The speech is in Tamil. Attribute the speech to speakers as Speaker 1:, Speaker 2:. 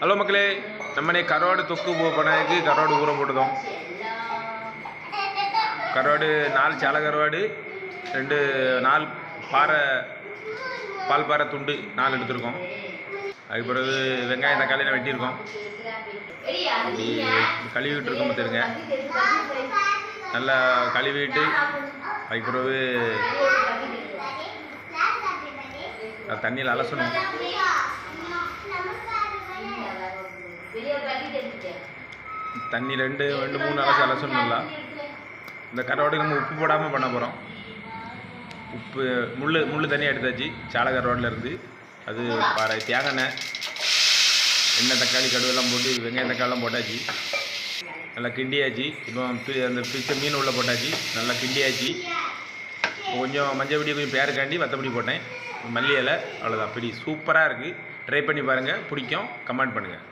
Speaker 1: ஹலோ மக்களே, நம்ம கரோடு தொக்கு பண்ணதுக்கு கரோடு ஊற போட்டுதோம். கரோடு 4 சாலை கருவாடு, 4 பாறை பால் பாறை துண்டு 4 எடுத்துருக்கோம். அதுக்கு பிறகு வெங்காயம் தக்காளியில் வெட்டியிருக்கோம். அப்படி கழுவிட்டு இருக்கோம் பார்த்துருங்க. நல்லா கழுவிட்டு அதுக்கு பிறகு தண்ணியில் அலசணும். தண்ணி 2-3 அலசி அலசணும். நல்லா இந்த கரோடு நம்ம உப்பு போடாமல் பண்ண போகிறோம். உப்பு முள் தண்ணியாக எடுத்தாச்சு சாலை கரோடில் இருந்து. அது தேங்காய் எண்ணெய் தக்காளி கடுவெல்லாம் போட்டு வெங்காயம் தக்காளிலாம் போட்டாச்சு. நல்லா கிண்டியாச்சு. இப்போ அந்த பிச்சை மீன் உள்ள போட்டாச்சு. நல்லா கிண்டியாச்சு. கொஞ்சம் மஞ்சள் பொடி கொஞ்சம் பேருக்காண்டி வத்தப்பொடி போட்டேன், மல்லி இலை, அவ்வளோதான். அப்படி சூப்பராக இருக்குது. ட்ரை பண்ணி பாருங்கள், பிடிக்கும். கமெண்ட் பண்ணுங்கள்.